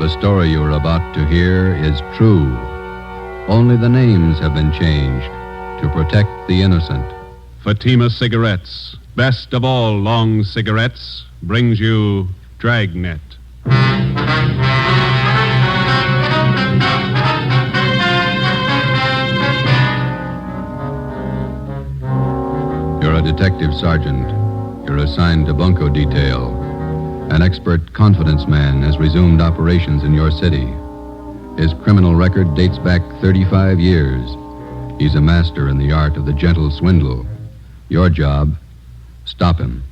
The story you are about to hear is true. Only the names have been changed to protect the innocent. Fatima Cigarettes, best of all long cigarettes, brings you Dragnet. You're a detective sergeant. You're assigned to bunco detail. An expert confidence man has resumed operations in your city. His criminal record dates back 35 years. He's a master in the art of the gentle swindle. Your job, stop him.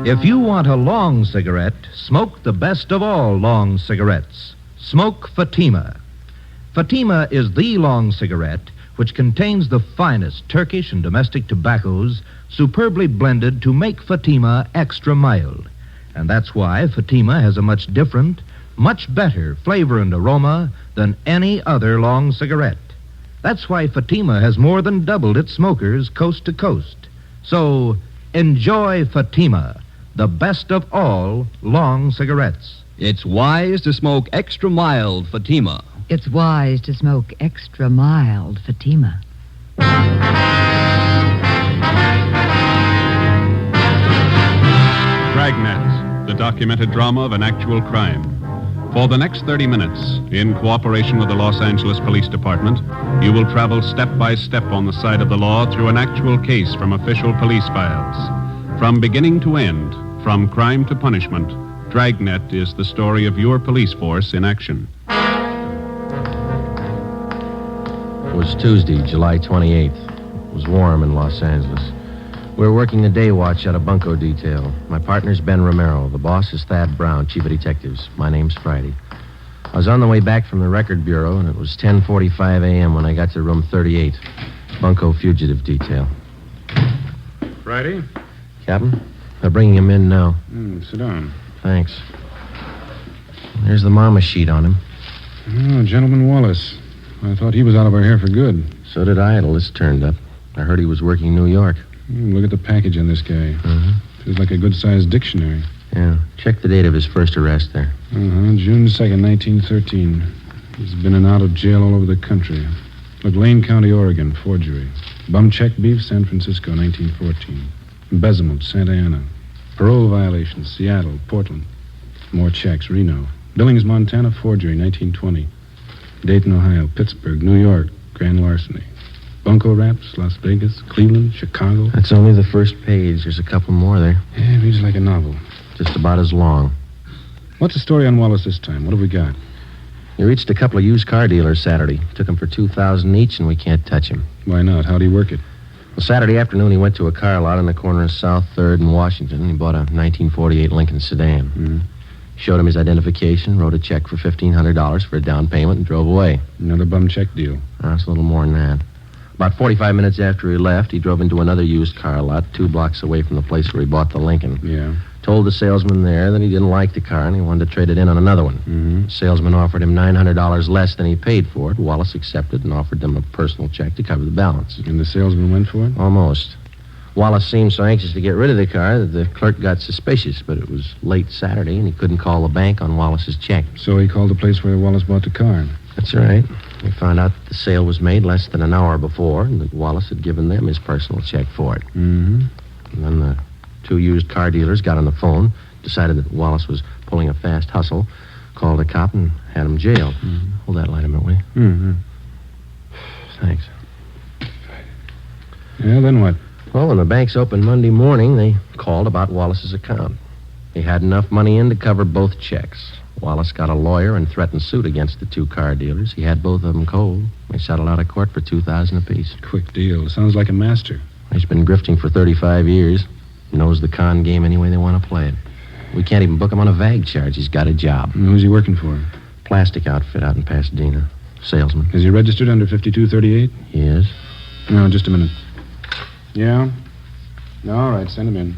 If you want a long cigarette, smoke the best of all long cigarettes. Smoke Fatima. Fatima is the long cigarette which contains the finest Turkish and domestic tobaccos superbly blended to make Fatima extra mild. And that's why Fatima has a much different, much better flavor and aroma than any other long cigarette. That's why Fatima has more than doubled its smokers coast to coast. So, enjoy Fatima, the best of all long cigarettes. It's wise to smoke extra mild Fatima. It's wise to smoke extra mild Fatima. Dragnet, the documented drama of an actual crime. For the next 30 minutes, in cooperation with the Los Angeles Police Department, you will travel step by step on the side of the law through an actual case from official police files. From beginning to end, from crime to punishment, Dragnet is the story of your police force in action. It was Tuesday, July 28th. It was warm in Los Angeles. We were working the day watch at a bunco detail. My partner's Ben Romero. The boss is Thad Brown, chief of detectives. My name's Friday. I was on the way back from the record bureau, and it was 10:45 a.m. when I got to room 38, bunco fugitive detail. Friday? Captain, they're bringing him in now. Sit down. Thanks. There's the mama sheet on him. Oh, Gentleman Wallace. I thought he was out of our hair for good. So did I. The list turned up. I heard he was working New York. Look at the package on this guy. Feels like a good-sized dictionary. Yeah. Check the date of his first arrest there. June 2nd, 1913. He's been in and out of jail all over the country. Look, Lane County, Oregon, forgery. Bum check beef, San Francisco, 1914. Embezzlement, Santa Ana. Parole violations, Seattle, Portland. More checks, Reno. Billings, Montana, forgery, 1920. Dayton, Ohio, Pittsburgh, New York, grand larceny. Bunco Raps, Las Vegas, Cleveland, Chicago. That's only the first page. There's a couple more there. Yeah, it reads like a novel. Just about as long. What's the story on Wallace this time? What have we got? He reached a couple of used car dealers Saturday. Took him for $2,000 each, and we can't touch him. Why not? How'd he work it? Well, Saturday afternoon, he went to a car lot on the corner of South 3rd and Washington, and he bought a 1948 Lincoln sedan. Showed him his identification, wrote a check for $1,500 for a down payment, and drove away. Another bum check deal. That's a little more than that. About 45 minutes after he left, he drove into another used car lot 2 blocks away from the place where he bought the Lincoln. Yeah. Told the salesman there that he didn't like the car and he wanted to trade it in on another one. The salesman offered him $900 less than he paid for it. Wallace accepted and offered them a personal check to cover the balance. And the salesman went for it? Almost. Wallace seemed so anxious to get rid of the car that the clerk got suspicious, but it was late Saturday and he couldn't call the bank on Wallace's check. So he called the place where Wallace bought the car. That's right. We found out that the sale was made less than an hour before and that Wallace had given them his personal check for it. And then the 2 used car dealers got on the phone, decided that Wallace was pulling a fast hustle, called a cop, and had him jailed. Hold that light a minute, will you? Thanks. Yeah, then what? Well, when the banks opened Monday morning, they called about Wallace's account. He had enough money in to cover both checks. Wallace got a lawyer and threatened suit against the 2 car dealers. He had both of them cold. They settled out of court for $2,000 apiece. Quick deal. Sounds like a master. He's been grifting for 35 years. Knows the con game any way they want to play it. We can't even book him on a VAG charge. He's got a job. And who's he working for? Plastic outfit out in Pasadena. Salesman. Is he registered under 5238? He is. No, just a minute. Yeah? All right, send him in.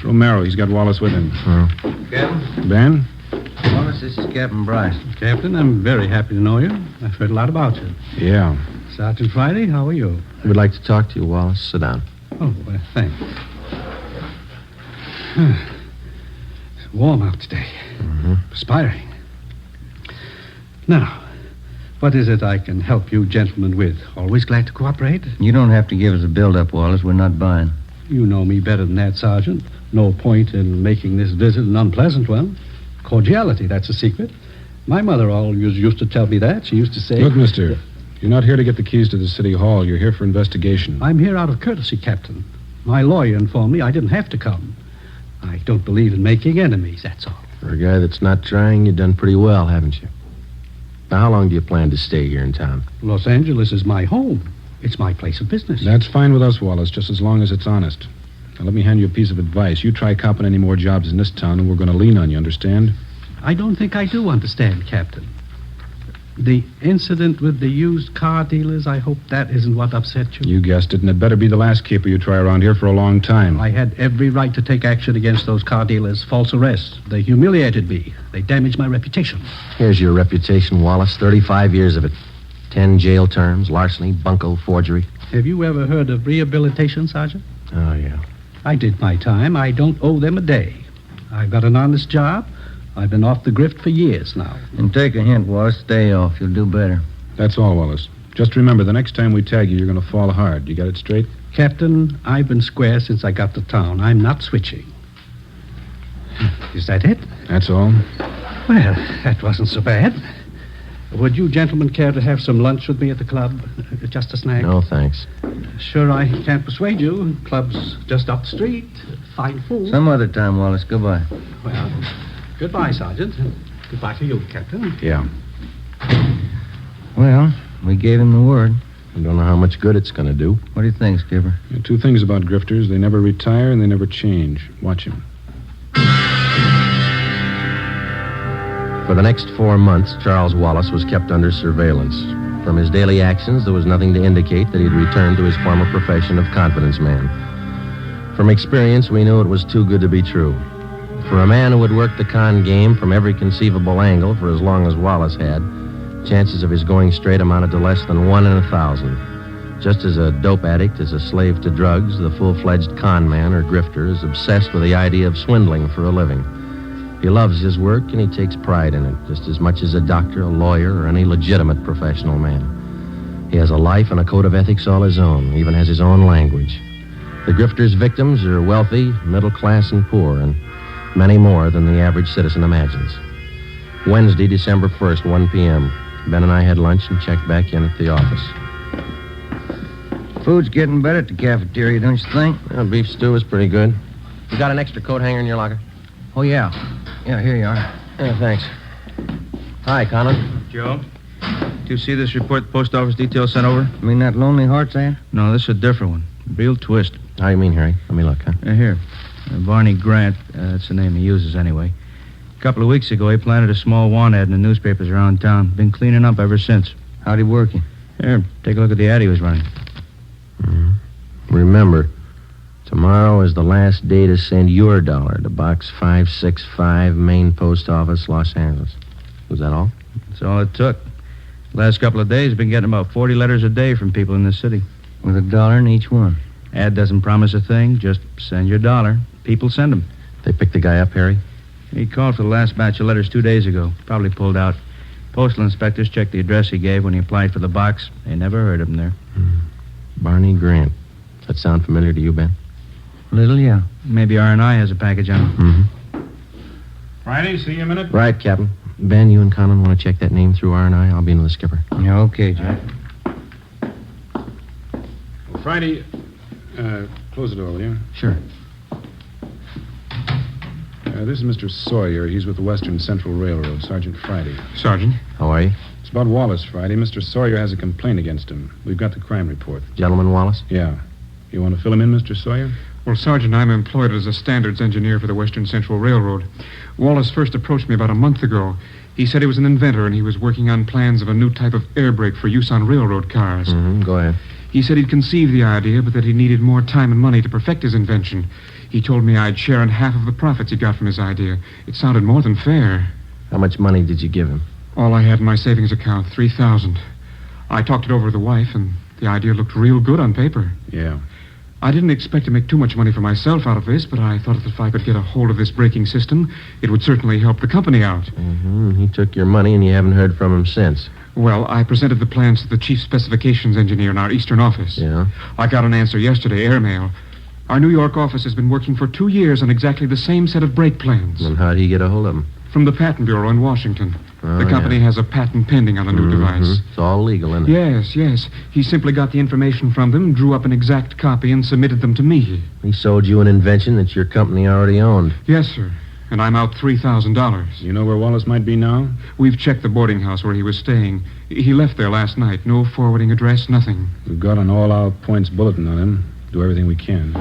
Romero, he's got Wallace with him. Captain? Ben? Wallace, this is Captain Bryce. Captain, I'm very happy to know you. I've heard a lot about you. Yeah. Sergeant Friday, how are you? We'd like to talk to you, Wallace. Sit down. Oh, well, thanks. warm out today. Perspiring. Now, what is it I can help you gentlemen with? Always glad to cooperate. You don't have to give us a build-up, Wallace. We're not buying. You know me better than that, Sergeant. No point in making this visit an unpleasant one. Cordiality, that's a secret. My mother always used to tell me that. She used to say... Look, mister, you're not here to get the keys to the city hall. You're here for investigation. I'm here out of courtesy, Captain. My lawyer informed me I didn't have to come. I don't believe in making enemies, that's all. For a guy that's not trying, you've done pretty well, haven't you? Now, how long do you plan to stay here in town? Los Angeles is my home. It's my place of business. That's fine with us, Wallace, just as long as it's honest. Now, let me hand you a piece of advice. You try copping any more jobs in this town, and we're going to lean on you, understand? I don't think I do understand, Captain. The incident with the used car dealers, I hope that isn't what upset you. You guessed it, and it better be the last caper you try around here for a long time. I had every right to take action against those car dealers. False arrest. They humiliated me. They damaged my reputation. Here's your reputation, Wallace. 35 years of it. 10 jail terms, larceny, bunco, forgery. Have you ever heard of rehabilitation, Sergeant? Oh, yeah. I did my time. I don't owe them a day. I've got an honest job. I've been off the grift for years now. And take a hint, Wallace. Stay off. You'll do better. That's all, Wallace. Just remember, the next time we tag you, you're going to fall hard. You got it straight? Captain, I've been square since I got to town. I'm not switching. Is that it? That's all. Well, that wasn't so bad. Would you gentlemen care to have some lunch with me at the club? Just a snack? No, thanks. Sure, I can't persuade you. Club's just up the street. Fine food. Some other time, Wallace. Goodbye. Well, goodbye, Sergeant. Goodbye to you, Captain. Yeah. Well, we gave him the word. I don't know how much good it's going to do. What do you think, Skipper? Two things about grifters. They never retire and they never change. Watch him. For the next 4 months, Charles Wallace was kept under surveillance. From his daily actions, there was nothing to indicate that he'd returned to his former profession of confidence man. From experience, we knew it was too good to be true. For a man who had worked the con game from every conceivable angle for as long as Wallace had, chances of his going straight amounted to less than 1 in 1,000. Just as a dope addict is a slave to drugs, the full-fledged con man or grifter is obsessed with the idea of swindling for a living. He loves his work and he takes pride in it, just as much as a doctor, a lawyer, or any legitimate professional man. He has a life and a code of ethics all his own, even has his own language. The grifter's victims are wealthy, middle class, and poor, and many more than the average citizen imagines. Wednesday, December 1st, 1 p.m. Ben and I had lunch and checked back in at the office. Food's getting better at the cafeteria, don't you think? Well, beef stew is pretty good. You got an extra coat hanger in your locker? Oh, yeah. Yeah, here you are. Yeah, thanks. Hi, Conan. Joe, do you see this report the post office detail sent over? You mean that Lonely Hearts ad? No, this is a different one. Real twist. How you mean, Harry? Let me look, huh? Here. Barney Grant, that's the name he uses anyway. A couple of weeks ago, he planted a small want ad in the newspapers around town. Been cleaning up ever since. How'd he work you? Here, take a look at the ad he was running. Remember, tomorrow is the last day to send your dollar to Box 565, Main Post Office, Los Angeles. Was that all? That's all it took. Last couple of days, been getting about 40 letters a day from people in this city. With $1 in each one. Ad doesn't promise a thing. Just send your dollar. People send them. They picked the guy up, Harry? He called for the last batch of letters 2 days ago. Probably pulled out. Postal inspectors checked the address he gave when he applied for the box. They never heard of him there. Barney Grant. Does that sound familiar to you, Ben? Little, yeah. Maybe R&I has a package on him. Friday, see you a minute. Right, Captain. Ben, you and Conan want to check that name through R&I? I'll be in with the skipper. Yeah, okay, Jack. Friday, close the door, will you? Sure. This is Mr. Sawyer. He's with the Western Central Railroad, Sergeant Friday. Sergeant. How are you? It's about Wallace, Friday. Mr. Sawyer has a complaint against him. We've got the crime report. Gentleman Wallace? Yeah. You want to fill him in, Mr. Sawyer? Well, Sergeant, I'm employed as a standards engineer for the Western Central Railroad. Wallace first approached me about a month ago. He said he was an inventor and he was working on plans of a new type of air brake for use on railroad cars. Go ahead. He said he'd conceived the idea, but that he needed more time and money to perfect his invention. He told me I'd share in half of the profits he got from his idea. It sounded more than fair. How much money did you give him? All I had in my savings account, $3,000. I talked it over with the wife, and the idea looked real good on paper. Yeah. I didn't expect to make too much money for myself out of this, but I thought that if I could get a hold of this braking system, it would certainly help the company out. Mm-hmm. He took your money, and you haven't heard from him since. Well, I presented the plans to the chief specifications engineer in our eastern office. Yeah? I got an answer yesterday, airmail. Our New York office has been working for 2 years on exactly the same set of brake plans. And how'd he get a hold of them? From the Patent Bureau in Washington. Oh, the company has a patent pending on the new device. It's all legal, isn't it? Yes. He simply got the information from them, drew up an exact copy, and submitted them to me. He sold you an invention that your company already owned. Yes, sir. And I'm out $3,000. You know where Wallace might be now? We've checked the boarding house where he was staying. He left there last night. No forwarding address, nothing. We've got an all-out points bulletin on him. Do everything we can.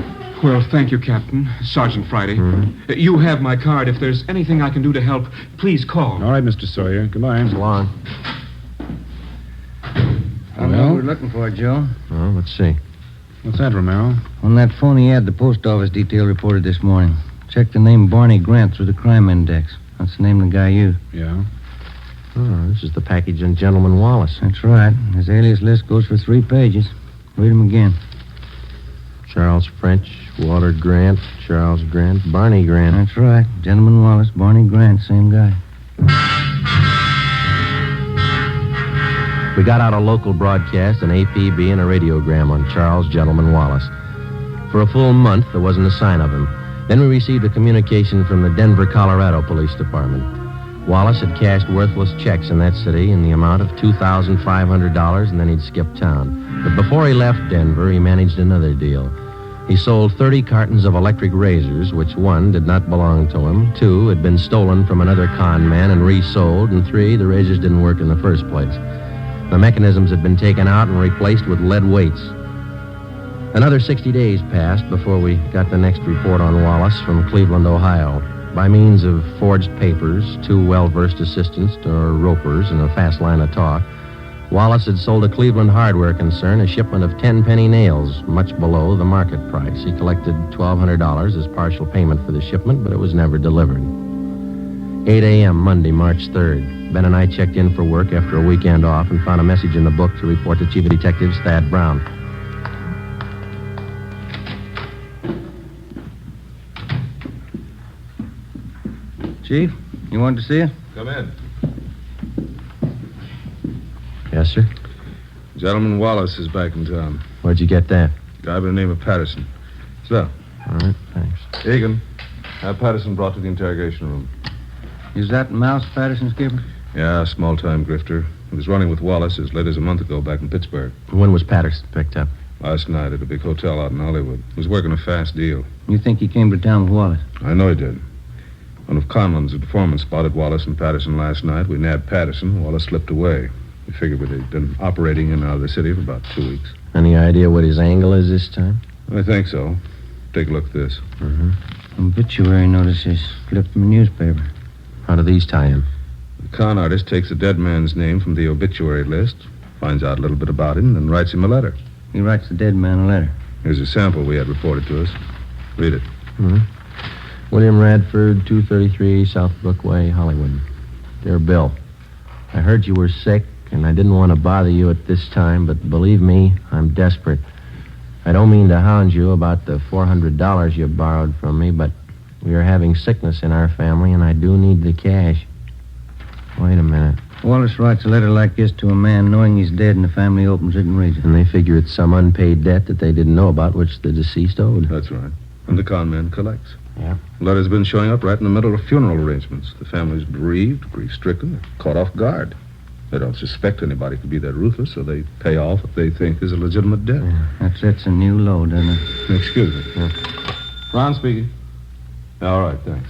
Well, thank you, Captain. Sergeant Friday. Mm-hmm. You have my card. If there's anything I can do to help, please call. All right, Mr. Sawyer. Goodbye. So long. I know what we're looking for, Joe. Well, let's see. What's that, Romero? On that phony ad the post office detail reported this morning. Check the name Barney Grant through the crime index. That's the name of the guy used. Yeah? Oh, this is the package on Gentleman Wallace. That's right. His alias list goes for 3 pages. Read them again. Charles French, Walter Grant, Charles Grant, Barney Grant. That's right. Gentleman Wallace, Barney Grant, same guy. We got out a local broadcast, an APB, and a radiogram on Charles Gentleman Wallace. For a full month, there wasn't a sign of him. Then we received a communication from the Denver, Colorado Police Department. Wallace had cashed worthless checks in that city in the amount of $2,500, and then he'd skipped town. But before he left Denver, he managed another deal. He sold 30 cartons of electric razors, which 1, did not belong to him, 2, had been stolen from another con man and resold, and 3, the razors didn't work in the first place. The mechanisms had been taken out and replaced with lead weights. Another 60 days passed before we got the next report on Wallace from Cleveland, Ohio. By means of forged papers, 2 well-versed assistants, or ropers, and a fast line of talk, Wallace had sold a Cleveland hardware concern a shipment of 10-penny nails, much below the market price. He collected $1,200 as partial payment for the shipment, but it was never delivered. 8 a.m. Monday, March 3rd. Ben and I checked in for work after a weekend off and found a message in the book to report to Chief of Detectives Thad Brown. Chief, you wanted to see you? Come in. Yes, sir? Gentleman Wallace is back in town. Where'd you get that? Guy by the name of Patterson. So, All right, thanks. Egan, have Patterson brought to the interrogation room. Is that Mouse Patterson, Skipper? Yeah, small-time grifter. He was running with Wallace as late as a month ago back in Pittsburgh. When was Patterson picked up? Last night at a big hotel out in Hollywood. He was working a fast deal. You think he came to town with Wallace? I know he did. One of Conlon's informants spotted Wallace and Patterson last night. We nabbed Patterson. Wallace slipped away. We figured they'd been operating in and out of the city for about 2 weeks. Any idea what his angle is this time? I think so. Take a look at this. Obituary notices clipped from a newspaper. How do these tie in? The con artist takes the dead man's name from the obituary list, finds out a little bit about him, and writes him a letter. He writes the dead man a letter. Here's a sample we had reported to us. Read it. William Radford, 233 South Brookway, Hollywood. Dear Bill, I heard you were sick, and I didn't want to bother you at this time, but believe me, I'm desperate. I don't mean to hound you about the $400 you borrowed from me, but we are having sickness in our family, and I do need the cash. Wait a minute. Wallace writes a letter like this to a man knowing he's dead, and the family opens it and reads it. And they figure it's some unpaid debt that they didn't know about, which the deceased owed. That's right. And the con man collects. Yeah. The letter's been showing up right in the middle of funeral arrangements. The family's bereaved, grief-stricken, caught off guard. They don't suspect anybody could be that ruthless, so they pay off what they think is a legitimate debt. That sets a new low, doesn't it? Excuse me. Ron speaking. All right, thanks.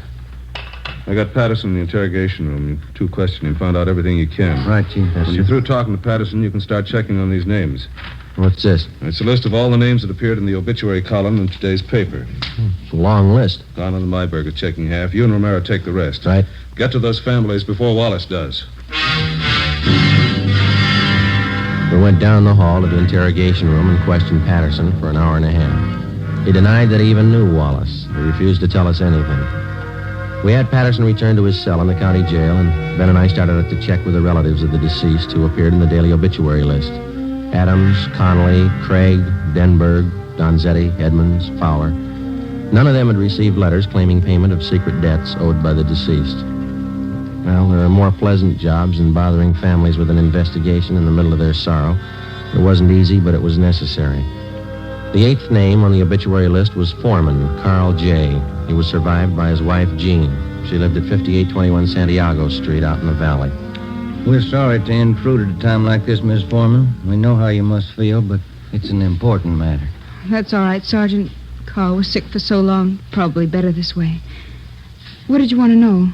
I got Patterson in the interrogation room. You 2 question him, find out everything you can. Right, Chief. When you're through talking to Patterson, you can start checking on these names. What's this? It's a list of all the names that appeared in the obituary column in today's paper. It's a long list. Donald and Myberg are checking half. You and Romero take the rest. Right. Get to those families before Wallace does. We went down the hall to the interrogation room and questioned Patterson for an hour and a half. He denied that he even knew Wallace. He refused to tell us anything. We had Patterson returned to his cell in the county jail, and Ben and I started out to check with the relatives of the deceased who appeared in the daily obituary list. Adams, Connolly, Craig, Denberg, Donzetti, Edmonds, Fowler. None of them had received letters claiming payment of secret debts owed by the deceased. Well, there are more pleasant jobs than bothering families with an investigation in the middle of their sorrow. It wasn't easy, but it was necessary. The 8th name on the obituary list was Foreman, Carl J. He was survived by his wife, Jean. She lived at 5821 Santiago Street out in the valley. We're sorry to intrude at a time like this, Miss Foreman. We know how you must feel, but it's an important matter. That's all right, Sergeant. Carl was sick for so long, probably better this way. What did you want to know?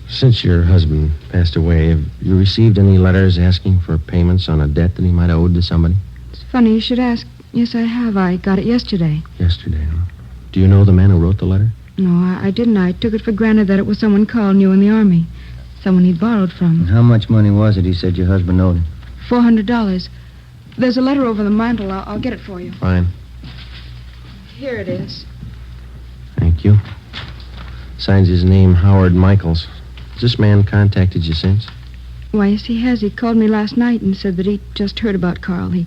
Since your husband passed away, have you received any letters asking for payments on a debt that he might have owed to somebody? It's funny you should ask. Yes, I have. I got it yesterday. Yesterday, huh? Do you know the man who wrote the letter? No, I didn't. I took it for granted that it was someone Carl knew in the Army. Someone he'd borrowed from. And how much money was it he said your husband owed him? $400. There's a letter over the mantel. I'll get it for you. Fine. Here it is. Thank you. Signs his name Howard Michaels. Has this man contacted you since? Why, yes, he has. He called me last night and said that he'd just heard about Carl. He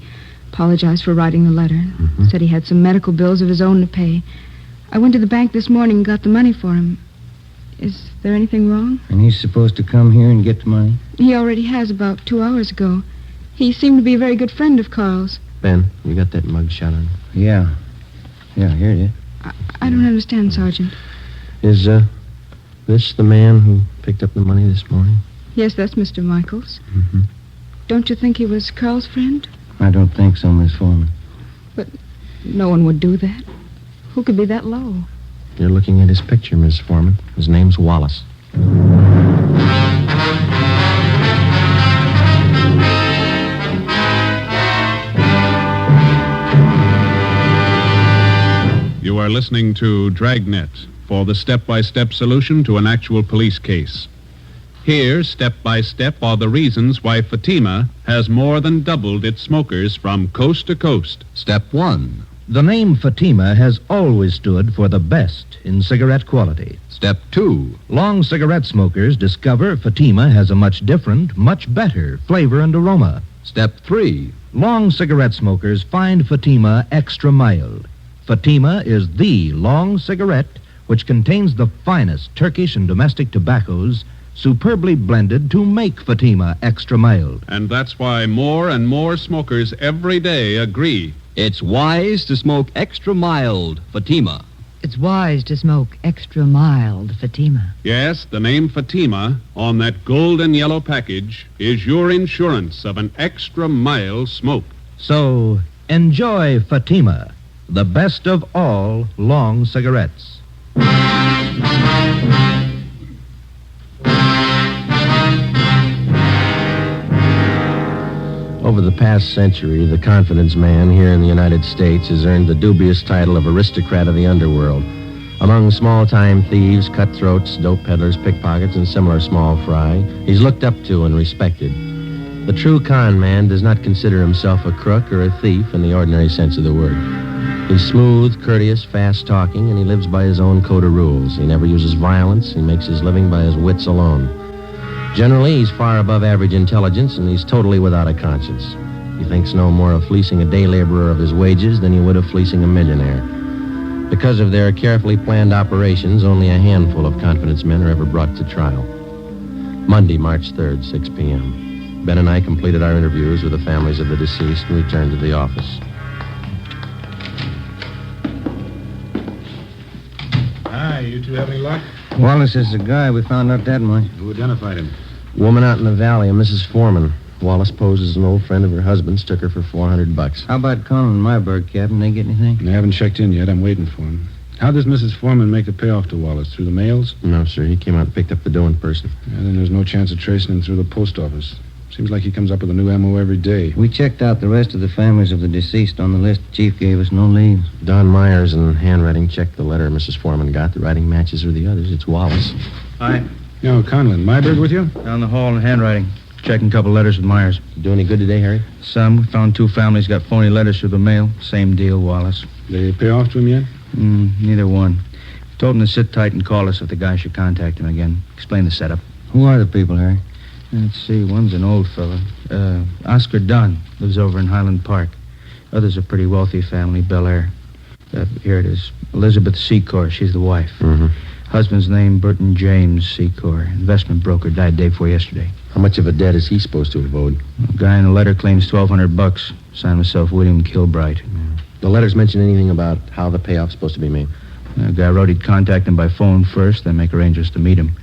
apologized for writing the letter. Mm-hmm. Said he had some medical bills of his own to pay. I went to the bank this morning and got the money for him. Is there anything wrong? And he's supposed to come here and get the money? He already has about 2 hours ago. He seemed to be a very good friend of Carl's. Ben, you got that mug shot on? Yeah. Yeah, here it is. I don't understand, Sergeant. Is, this the man who picked up the money this morning? Yes, that's Mr. Michaels. Mm-hmm. Don't you think he was Carl's friend? I don't think so, Miss Foreman. But no one would do that. Who could be that low? You're looking at his picture, Miss Foreman. His name's Wallace. You are listening to Dragnet for the step-by-step solution to an actual police case. Here, step by step, are the reasons why Fatima has more than doubled its smokers from coast to coast. Step 1. The name Fatima has always stood for the best in cigarette quality. Step 2. Long cigarette smokers discover Fatima has a much different, much better flavor and aroma. Step 3. Long cigarette smokers find Fatima extra mild. Fatima is the long cigarette which contains the finest Turkish and domestic tobaccos superbly blended to make Fatima extra mild. And that's why more and more smokers every day agree It's wise to smoke extra mild Fatima. It's wise to smoke extra mild Fatima. Yes, the name Fatima on that golden yellow package is your insurance of an extra mild smoke. So, enjoy Fatima, the best of all long cigarettes. Over the past century, the confidence man here in the United States has earned the dubious title of aristocrat of the underworld. Among small-time thieves, cutthroats, dope peddlers, pickpockets, and similar small fry, he's looked up to and respected. The true con man does not consider himself a crook or a thief in the ordinary sense of the word. He's smooth, courteous, fast-talking, and he lives by his own code of rules. He never uses violence. He makes his living by his wits alone. Generally, he's far above average intelligence, and he's totally without a conscience. He thinks no more of fleecing a day laborer of his wages than he would of fleecing a millionaire. Because of their carefully planned operations, only a handful of confidence men are ever brought to trial. Monday, March 3rd, 6 p.m. Ben and I completed our interviews with the families of the deceased and returned to the office. Hi, you two have any luck? Wallace is the guy. We found out that much. Who identified him? Woman out in the valley, a Mrs. Foreman. Wallace posed as an old friend of her husband's, took her for $400. How about Colin and Myberg, Captain? They get anything? They haven't checked in yet. I'm waiting for him. How does Mrs. Foreman make the payoff to Wallace? Through the mails? No, sir. He came out and picked up the dough in person. Yeah, then there's no chance of tracing him through the post office. Seems like he comes up with a new M.O. every day. We checked out the rest of the families of the deceased on the list the chief gave us. No leads. Don Myers in handwriting checked the letter Mrs. Foreman got. The writing matches with the others. It's Wallace. Hi. No, Conlon. Myberg with you? Down the hall in handwriting. Checking a couple letters with Myers. Do any good today, Harry? Some. We found 2 families got phony letters through the mail. Same deal, Wallace. They pay off to him yet? Neither one. Told him to sit tight and call us if the guy should contact him again. Explain the setup. Who are the people, Harry? Let's see. One's an old fella. Oscar Dunn. Lives over in Highland Park. Others a pretty wealthy family, Bel Air. Here it is. Elizabeth Secor. She's the wife. Mm-hmm. Husband's name, Burton James Secor. Investment broker. Died day before yesterday. How much of a debt is he supposed to have owed? The guy in the letter claims $1,200. Signed myself, William Kilbright. The letters mention anything about how the payoff's supposed to be made? The guy wrote he'd contact him by phone first, then make arrangements to meet him.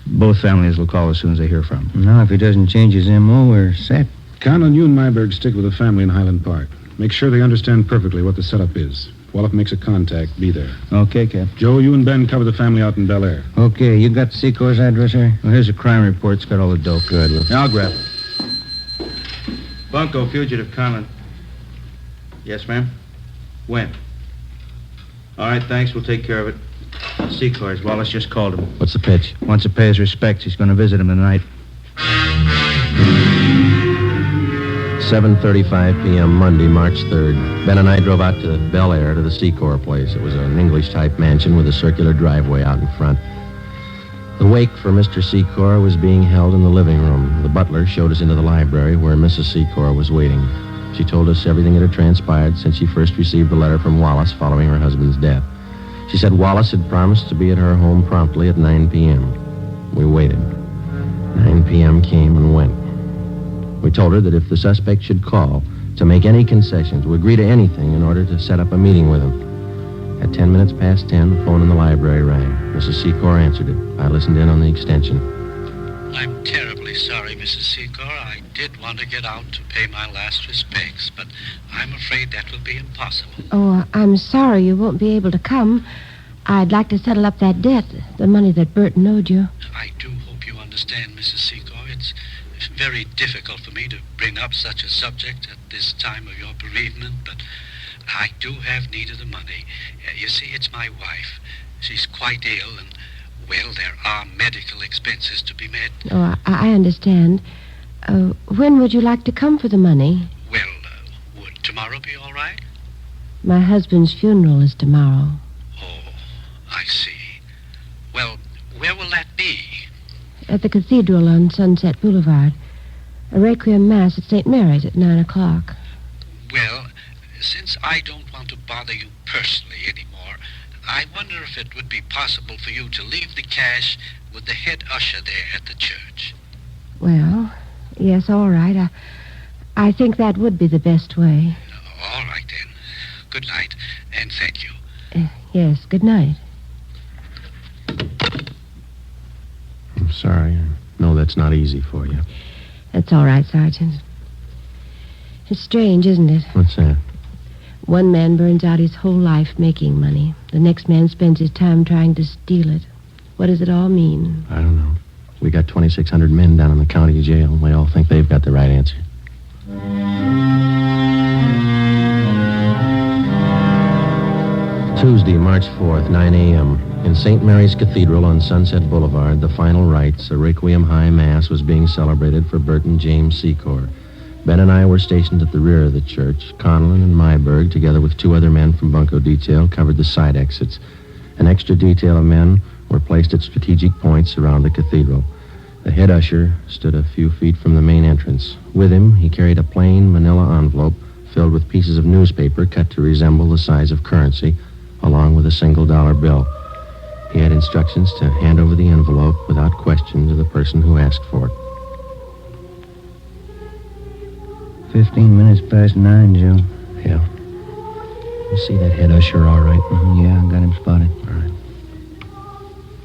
Both families will call as soon as they hear from him. Now, if he doesn't change his M.O., we're set. Conlon, you and Myberg stick with the family in Highland Park. Make sure they understand perfectly what the setup is. If Wallace makes a contact, be there. Okay, Cap. Joe, you and Ben cover the family out in Bel Air. Okay, you got Secor's address here? Well, here's a crime report. It's got all the dope. Good. Well, Now, I'll grab it. Bunko, fugitive, Conlon. Yes, ma'am? When? All right, thanks. We'll take care of it. Secor's. Wallace just called him. what's the pitch? Wants to pay his respects. He's going to visit him tonight. 7:35 p.m. Monday, March 3rd. Ben and I drove out to Bel Air to the Secor place. It was an English-type mansion with a circular driveway out in front. The wake for Mr. Secor was being held in the living room. The butler showed us into the library where Mrs. Secor was waiting. She told us everything that had transpired since she first received the letter from Wallace following her husband's death. She said Wallace had promised to be at her home promptly at 9 p.m. We waited. 9 p.m. came and went. We told her that if the suspect should call to make any concessions, we'd agree to anything in order to set up a meeting with him. At 10 minutes past 10, the phone in the library rang. Mrs. Secor answered it. I listened in on the extension. I'm terribly sorry, Mrs. Secor. I did want to get out to pay my last respects, but I'm afraid that will be impossible. Oh, I'm sorry you won't be able to come. I'd like to settle up that debt, the money that Burton owed you. I do hope you understand, Mrs. Secor. It's very difficult for me to bring up such a subject at this time of your bereavement, but I do have need of the money. You see, it's my wife. She's quite ill, and, well, there are medical expenses to be met. Oh, I understand. When would you like to come for the money? Well, would tomorrow be all right? My husband's funeral is tomorrow. Oh, I see. Well, where will that be? At the cathedral on Sunset Boulevard. A requiem mass at St. Mary's at 9 o'clock. Well, since I don't want to bother you personally anymore, I wonder if it would be possible for you to leave the cash with the head usher there at the church. Well, yes, all right. I think that would be the best way. All right, then. Good night, and thank you. Yes, good night. I'm sorry. I know that's not easy for you. That's all right, Sergeant. It's strange, isn't it? What's that? One man burns out his whole life making money. The next man spends his time trying to steal it. What does it all mean? I don't know. We got 2,600 men down in the county jail, and they all think they've got the right answer. Tuesday, March 4th, 9 a.m. In St. Mary's Cathedral on Sunset Boulevard, the final rites, a Requiem High Mass, was being celebrated for Burton James Secor. Ben and I were stationed at the rear of the church. Conlon and Myberg, together with two other men from Bunko Detail, covered the side exits. An extra detail of men were placed at strategic points around the cathedral. The head usher stood a few feet from the main entrance. With him, he carried a plain manila envelope filled with pieces of newspaper cut to resemble the size of currency, along with a $1 bill. He had instructions to hand over the envelope without question to the person who asked for it. 15 minutes past 9, Joe. Yeah. You see that head usher all right? Yeah, I got him spotted. All right.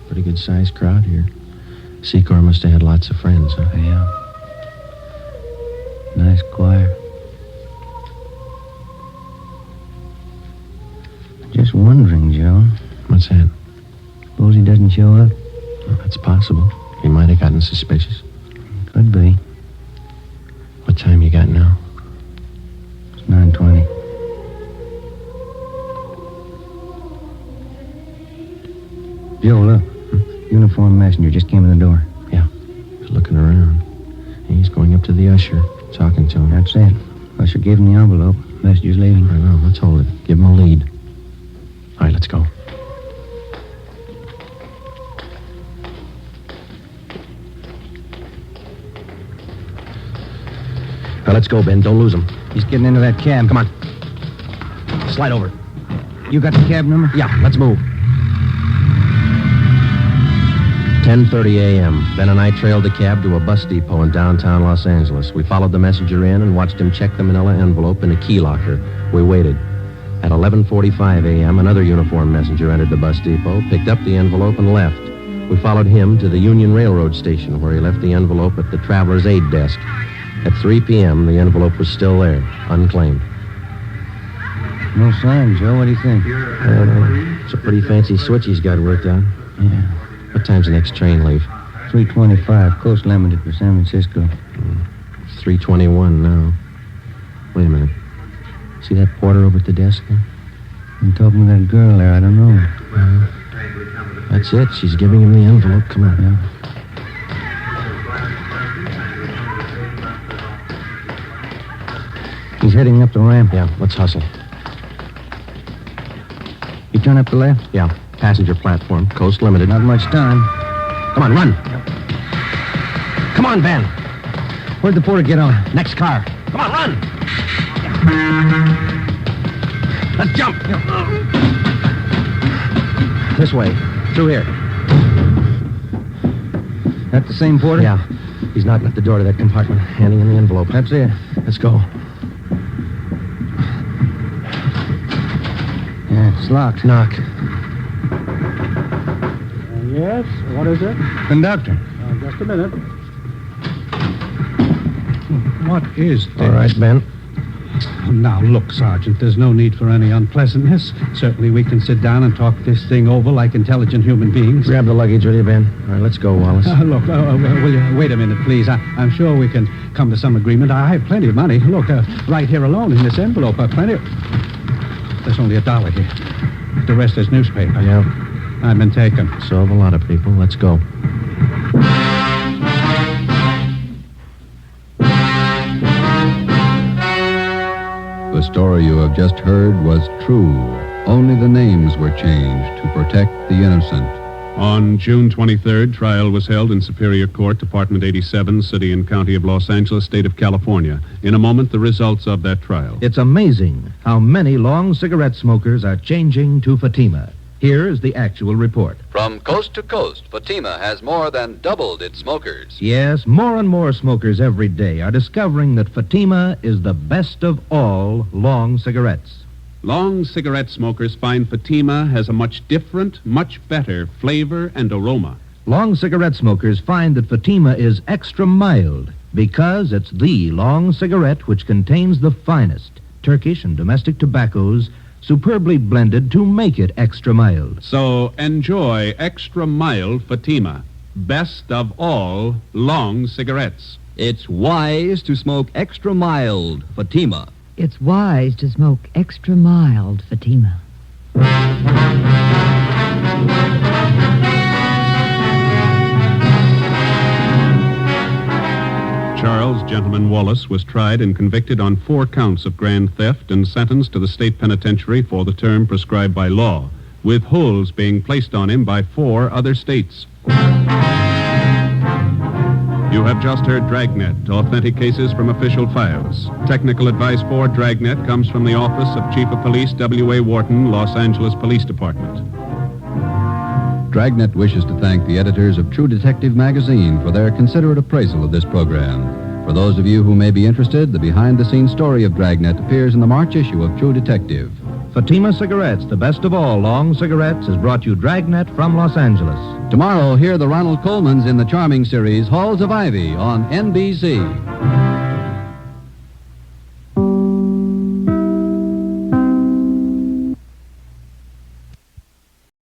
Pretty good-sized crowd here. Secor must have had lots of friends, huh? Yeah. Nice choir. Just wondering, Joe. What's that? Suppose he doesn't show up? Well, that's possible. He might have gotten suspicious. Could be. What time you got now? It's 9:20. Joe, look. Uniformed messenger just came in the door. Yeah. He's looking around. He's going up to the usher, talking to him. That's it. Usher gave him the envelope. Messenger's leaving. I know. Let's hold it. Give him a lead. All right, let's go. Now, let's go, Ben. Don't lose him. He's getting into that cab. Come on. Slide over. You got the cab number? Yeah, let's move. 10:30 a.m. Ben and I trailed the cab to a bus depot in downtown Los Angeles. We followed the messenger in and watched him check the manila envelope in a key locker. We waited. At 11:45 a.m., another uniformed messenger entered the bus depot, picked up the envelope, and left. We followed him to the Union Railroad station, where he left the envelope at the traveler's aid desk. At 3 p.m., the envelope was still there, unclaimed. No sign, Joe. What do you think? I don't know. It's a pretty fancy switch he's got worked out. Yeah. What time's the next train leave? 3:25. Coast Limited for San Francisco. 3:21 now. Wait a minute. See that porter over at the desk there? I'm talking to that girl there. I don't know. That's it. She's giving him the envelope. Come on. Yeah. He's heading up the ramp. Yeah, let's hustle. You turn up the left? Yeah, passenger platform, Coast Limited. Not much time. Come on, run. Come on, Van. Where'd the porter get on? Next car. Come on, run. Let's jump. This way. Through here. That the same porter? Yeah. He's knocking at the door to that compartment, handing in the envelope. That's it. Let's go. Yeah, it's locked. Knock. Yes? What is it? Conductor. Just a minute. What is this? All right, Ben. Now, look, Sergeant, there's no need for any unpleasantness. Certainly we can sit down and talk this thing over like intelligent human beings. Grab the luggage, will you, Ben? All right, let's go, Wallace. Look, will you wait a minute, please? I'm sure we can come to some agreement. I have plenty of money. Look, right here alone in this envelope, plenty of... There's only $1 here. The rest is newspaper. Yeah. I've been taken. So have a lot of people. Let's go. The story you have just heard was true. Only the names were changed to protect the innocent. On June 23rd, trial was held in Superior Court, Department 87, City and County of Los Angeles, State of California. In a moment, the results of that trial. It's amazing how many long cigarette smokers are changing to Fatima. Here is the actual report. From coast to coast, Fatima has more than doubled its smokers. Yes, more and more smokers every day are discovering that Fatima is the best of all long cigarettes. Long cigarette smokers find Fatima has a much different, much better flavor and aroma. Long cigarette smokers find that Fatima is extra mild because it's the long cigarette which contains the finest Turkish and domestic tobaccos superbly blended to make it extra mild. So enjoy extra mild Fatima, best of all long cigarettes. It's wise to smoke extra mild Fatima. It's wise to smoke extra mild Fatima. Charles Gentleman Wallace was tried and convicted on 4 counts of grand theft and sentenced to the state penitentiary for the term prescribed by law, with holds being placed on him by 4 other states. You have just heard Dragnet, authentic cases from official files. Technical advice for Dragnet comes from the Office of Chief of Police W.A. Wharton, Los Angeles Police Department. Dragnet wishes to thank the editors of True Detective magazine for their considerate appraisal of this program. For those of you who may be interested, the behind-the-scenes story of Dragnet appears in the March issue of True Detective. Fatima Cigarettes, the best of all long cigarettes, has brought you Dragnet from Los Angeles. Tomorrow, hear the Ronald Colmans in the charming series Halls of Ivy on NBC.